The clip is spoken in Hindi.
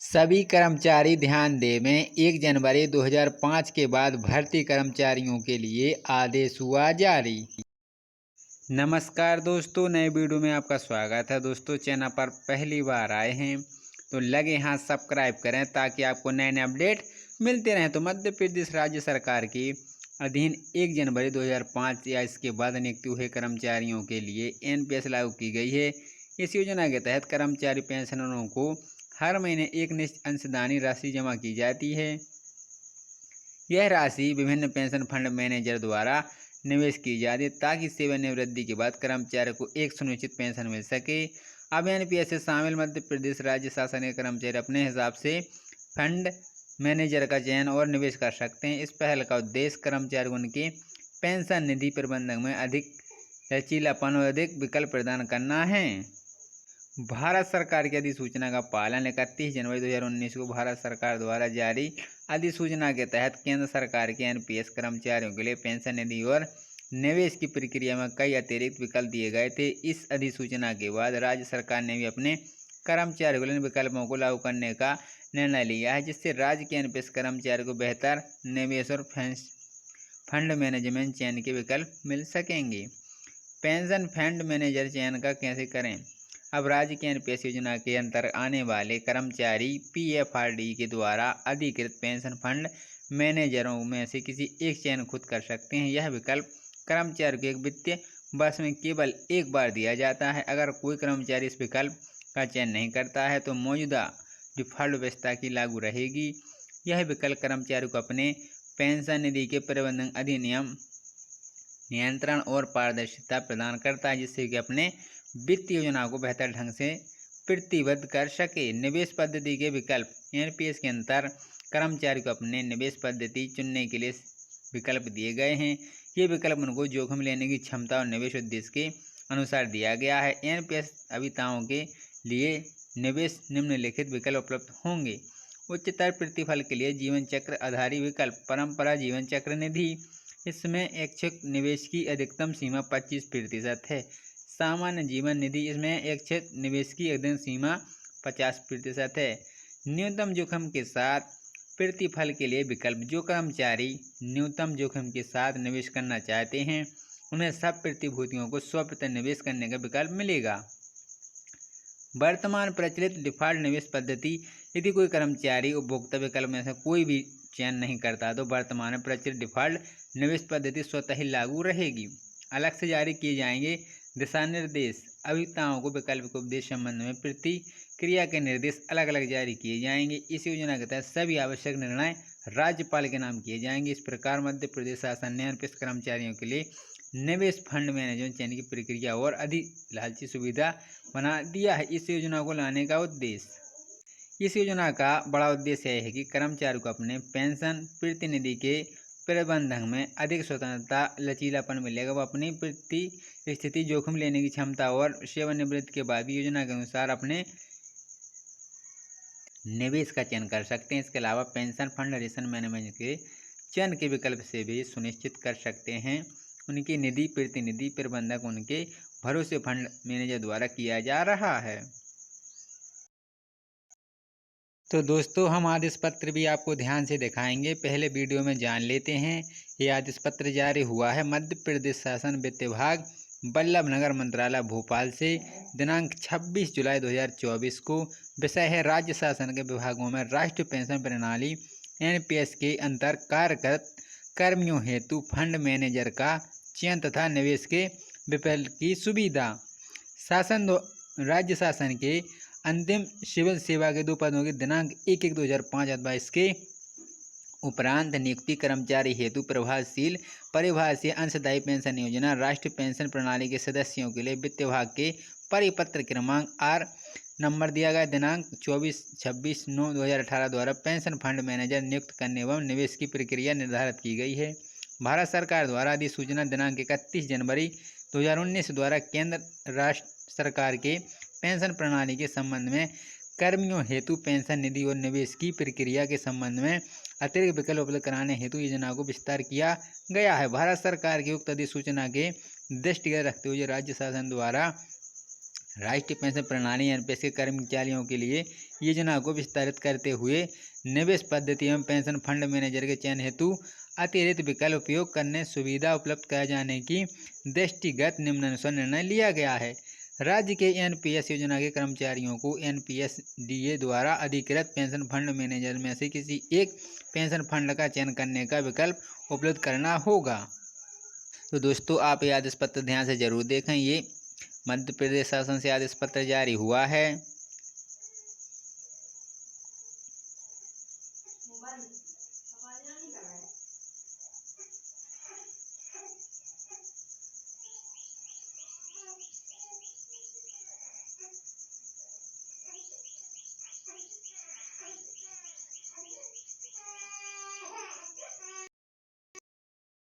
सभी कर्मचारी ध्यान दें में 1 जनवरी 2005 के बाद भर्ती कर्मचारियों के लिए आदेश हुआ जारी। नमस्कार दोस्तों, नए वीडियो में आपका स्वागत है। दोस्तों, चैनल पर पहली बार आए हैं तो लगे हाथ सब्सक्राइब करें ताकि आपको नए नए अपडेट मिलते रहें। तो मध्य प्रदेश राज्य सरकार के अधीन 1 जनवरी 2005 या इसके बाद नियुक्त हुए कर्मचारियों के लिए एनपीएस लागू की गई है। इस योजना के तहत कर्मचारी पेंशनरों को हर महीने एक निश्चित अंशदानी राशि जमा की जाती है। यह राशि विभिन्न पेंशन फंड मैनेजर द्वारा निवेश की जाती है ताकि सेवानिवृत्ति के बाद कर्मचारी को एक सुनिश्चित पेंशन मिल सके। अब एनपीएस से शामिल मध्य प्रदेश राज्य शासन के कर्मचारी अपने हिसाब से फंड मैनेजर का चयन और निवेश कर सकते हैं। इस पहल का उद्देश्य कर्मचारी को उनके पेंशन निधि प्रबंधन में अधिक लचीलापन और अधिक विकल्प प्रदान करना है। भारत सरकार की अधिसूचना का पालन 31 जनवरी 2019 को भारत सरकार द्वारा जारी अधिसूचना के तहत केंद्र सरकार के एनपीएस कर्मचारियों के लिए पेंशन निधि और निवेश की प्रक्रिया में कई अतिरिक्त विकल्प दिए गए थे। इस अधिसूचना के बाद राज्य सरकार ने भी अपने कर्मचारियों के लिए इन विकल्पों को लागू करने का निर्णय लिया है, जिससे राज्य के एनपीएस कर्मचारियों को बेहतर निवेश और फंड मैनेजमेंट चयन के विकल्प मिल सकेंगे। पेंशन फंड मैनेजर चयन का कैसे करें? अब राज्य के एनपीएस योजना के अंतर्गत आने वाले कर्मचारी पीएफआरडी के द्वारा अधिकृत पेंशन फंड मैनेजरों में से किसी एक चयन खुद कर सकते हैं। यह विकल्प कर्मचारी को एक वित्तीय वर्ष में केवल एक बार दिया जाता है। अगर कोई कर्मचारी इस विकल्प का चयन नहीं करता है तो मौजूदा डिफ़ॉल्ट व्यवस्था की लागू रहेगी। यह विकल्प कर्मचारी को अपने पेंशन निधि के प्रबंधन अधिनियम नियंत्रण और पारदर्शिता प्रदान करता है, जिससे कि अपने वित्तीय योजना को बेहतर ढंग से प्रतिबद्ध कर सके। निवेश पद्धति के विकल्प एनपीएस के अंतर कर्मचारी को अपने निवेश पद्धति चुनने के लिए विकल्प दिए गए हैं। ये विकल्प उनको जोखिम लेने की क्षमता और निवेश उद्देश्य के अनुसार दिया गया है। एनपीएस अभियंताओं के लिए निवेश निम्नलिखित विकल्प उपलब्ध होंगे। उच्चतर प्रतिफल के लिए जीवन चक्र आधारित विकल्प परंपरा जीवन चक्र निधि, इसमें ऐच्छिक निवेश की अधिकतम सीमा 25% है। सामान्य जीवन निधि, इसमें ऐच्छिक निवेश की अधिकतम सीमा 50% है। न्यूनतम जोखिम के साथ प्रतिफल के लिए विकल्प, जो कर्मचारी न्यूनतम जोखिम के साथ निवेश करना चाहते हैं उन्हें सब प्रतिभूतियों को 100% निवेश करने का विकल्प मिलेगा। वर्तमान प्रचलित डिफ़ॉल्ट निवेश पद्धति, यदि कोई कर्मचारी उपभोक्ता विकल्प में से कोई भी चयन नहीं करता तो वर्तमान में प्रचलित डिफ़ॉल्ट निवेश पद्धति स्वतः ही लागू रहेगी। अलग से जारी किए जाएंगे दिशा निर्देश, अभियंताओं को विकल्प के उद्देश्य संबंध में प्रतिक्रिया के निर्देश अलग अलग जारी किए जाएंगे। इस योजना के तहत सभी आवश्यक निर्णय राज्यपाल के नाम किए जाएंगे। इस प्रकार मध्य प्रदेश शासन ने एनपीएस कर्मचारियों के लिए निवेश फंड मैनेजमेंट चयन की प्रक्रिया और अधिक लालची सुविधा बना दिया है। इस योजना को लाने का उद्देश्य, इस योजना का बड़ा उद्देश्य यह है कि कर्मचारी को अपने पेंशन प्रतिनिधि के प्रबंधन में अधिक स्वतंत्रता लचीलापन मिलेगा। वह अपनी स्थिति जोखिम लेने की क्षमता और सेवानिवृत्ति के बाद भी योजना के अनुसार अपने निवेश का चयन कर सकते हैं। इसके अलावा पेंशन फंड रिस्क मैनेजमेंट के चयन के विकल्प से भी सुनिश्चित कर सकते हैं उनकी निधि प्रतिनिधि प्रबंधक उनके भरोसे फंड मैनेजर द्वारा किया जा रहा है। तो दोस्तों, हम आदेश पत्र भी आपको ध्यान से दिखाएंगे। पहले वीडियो में जान लेते हैं ये आदेश पत्र जारी हुआ है मध्य प्रदेश शासन वित्त विभाग वल्लभ नगर मंत्रालय भोपाल से दिनांक 26 जुलाई 2024 को। विषय है राज्य शासन के विभागों में राष्ट्रीय पेंशन प्रणाली एनपीएस के अंतर कार्यरत कर्मियों हेतु फंड मैनेजर का चयन तथा निवेश के विकल्प की सुविधा। राज्य शासन के अंतिम सिविल सेवा के 2 पदों की दिनांक 1/1/2005 अथवा इसके उपरांत नियुक्ति कर्मचारी हेतु प्रभावशील परिभाषीय अंशदायी पेंशन योजना राष्ट्रीय पेंशन प्रणाली के सदस्यों के लिए वित्त विभाग के परिपत्र क्रमांक आर नंबर दिया गया दिनांक 24/26/9/2018 द्वारा पेंशन फंड मैनेजर नियुक्त करने एवं निवेश की प्रक्रिया निर्धारित की गई है। भारत सरकार द्वारा अधिसूचना दिनांक 31 जनवरी 2019 द्वारा केंद्र राष्ट्र सरकार के पेंशन प्रणाली के संबंध में कर्मियों हेतु पेंशन निधि और निवेश की प्रक्रिया के संबंध में अतिरिक्त विकल्प उपलब्ध कराने हेतु योजना को विस्तार किया गया है। भारत सरकार की उक्त अधिसूचना के दृष्टिगत रखते हुए राज्य शासन द्वारा राष्ट्रीय पेंशन प्रणाली एनपीएस के कर्मचारियों के लिए योजना को विस्तारित करते हुए निवेश पद्धति एवं पेंशन फंड मैनेजर के चयन हेतु अतिरिक्त विकल्प उपयोग करने सुविधा उपलब्ध कराए जाने की दृष्टिगत निम्नानुसार निर्णय लिया गया है। राज्य के एनपीएस योजना के कर्मचारियों को एनपीएसडीए द्वारा अधिकृत पेंशन फंड मैनेजर में से किसी एक पेंशन फंड का चयन करने का विकल्प उपलब्ध करना होगा। तो दोस्तों, आप ये आदेश पत्र ध्यान से जरूर देखें। ये मध्य प्रदेश शासन से आदेश पत्र जारी हुआ है।